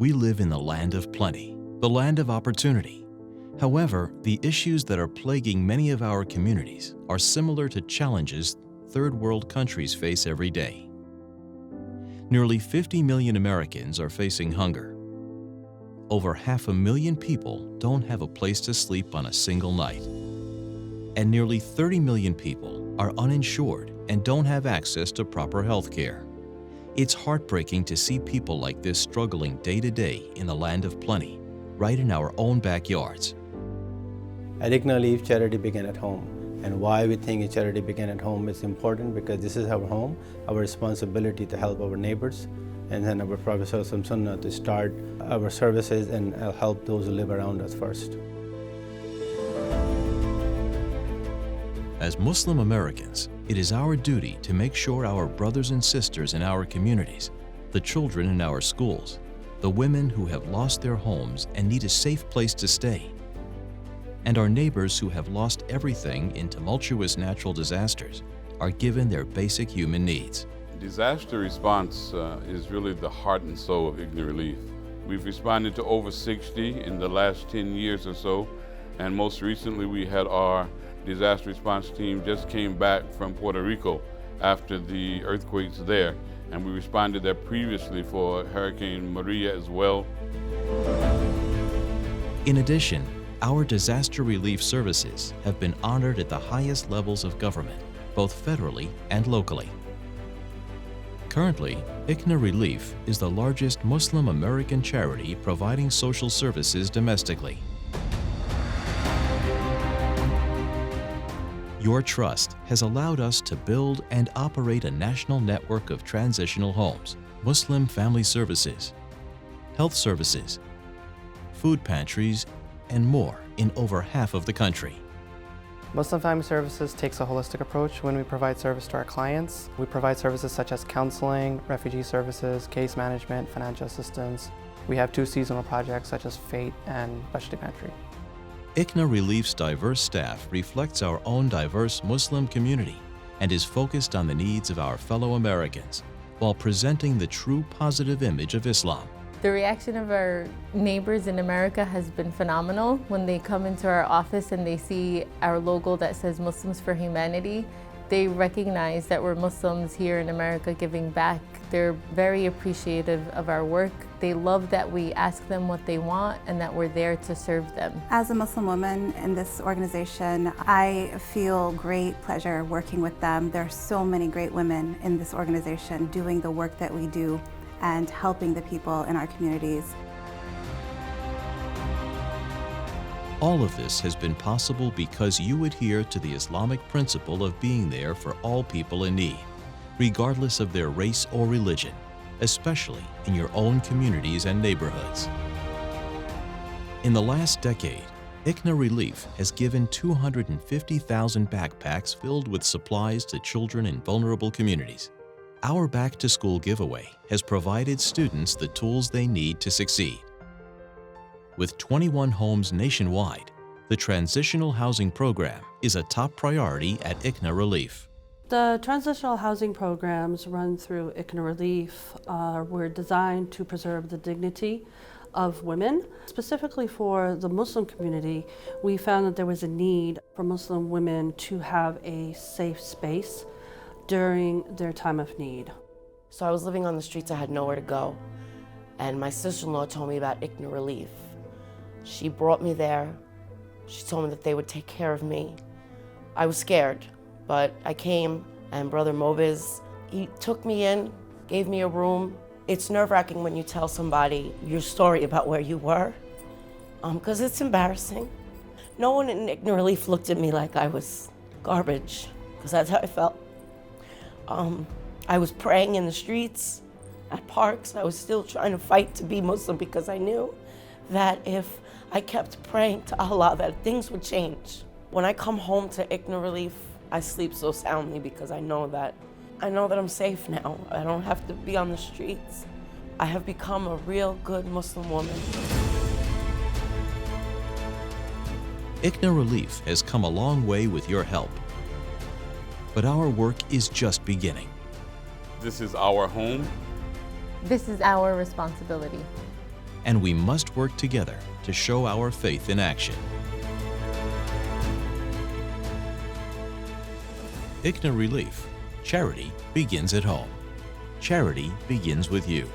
We live in the land of plenty, the land of opportunity. However, the issues that are plaguing many of our communities are similar to challenges third world countries face every day. Nearly 50 million Americans are facing hunger. Over 500,000 people don't have a place to sleep on a single night. And nearly 30 million people are uninsured and don't have access to proper health care. It's heartbreaking to see people like this struggling day to day in the land of plenty, right in our own backyards. At ICNA Relief, charity began at home. And why we think charity began at home is important because this is our home, our responsibility to help our neighbors, and then our Prophet Sunnah to start our services and help those who live around us first. As Muslim Americans, it is our duty to make sure our brothers and sisters in our communities, the children in our schools, the women who have lost their homes and need a safe place to stay, and our neighbors who have lost everything in tumultuous natural disasters are given their basic human needs. Disaster response is really the heart and soul of ICNA Relief. We've responded to over 60 in the last 10 years or so, and most recently we had our disaster response team just came back from Puerto Rico after the earthquakes there, and we responded there previously for Hurricane Maria as well. In addition, our disaster relief services have been honored at the highest levels of government, both federally and locally. Currently, ICNA Relief is the largest Muslim American charity providing social services domestically. Your trust has allowed us to build and operate a national network of transitional homes, Muslim family services, health services, food pantries, and more in over half of the country. Muslim Family Services takes a holistic approach when we provide service to our clients. We provide services such as counseling, refugee services, case management, financial assistance. We have 2 seasonal projects such as FATE and Specialty Pantry. ICNA Relief's diverse staff reflects our own diverse Muslim community and is focused on the needs of our fellow Americans while presenting the true positive image of Islam. The reaction of our neighbors in America has been phenomenal. When they come into our office and they see our logo that says Muslims for Humanity, they recognize that we're Muslims here in America giving back. They're very appreciative of our work. They love that we ask them what they want and that we're there to serve them. As a Muslim woman in this organization, I feel great pleasure working with them. There are so many great women in this organization doing the work that we do and helping the people in our communities. All of this has been possible because you adhere to the Islamic principle of being there for all people in need, regardless of their race or religion, especially in your own communities and neighborhoods. In the last decade, ICNA Relief has given 250,000 backpacks filled with supplies to children in vulnerable communities. Our Back to School giveaway has provided students the tools they need to succeed. With 21 homes nationwide, the Transitional Housing Program is a top priority at ICNA Relief. The transitional housing programs run through ICNA Relief were designed to preserve the dignity of women. Specifically for the Muslim community, we found that there was a need for Muslim women to have a safe space during their time of need. So I was living on the streets, I had nowhere to go. And my sister-in-law told me about ICNA Relief. She brought me there. She told me that they would take care of me. I was scared, but I came, and Brother Mobiz, he took me in, gave me a room. It's nerve-wracking when you tell somebody your story about where you were, because it's embarrassing. No one in ICNA Relief looked at me like I was garbage, because that's how I felt. I was praying in the streets, at parks. I was still trying to fight to be Muslim because I knew that if I kept praying to Allah that things would change. When I come home to ICNA Relief, I sleep so soundly because I know that I'm safe now. I don't have to be on the streets. I have become a real good Muslim woman. ICNA Relief has come a long way with your help. But our work is just beginning. This is our home. This is our responsibility. and we must work together to show our faith in action. ICNA Relief. Charity begins at home. Charity begins with you.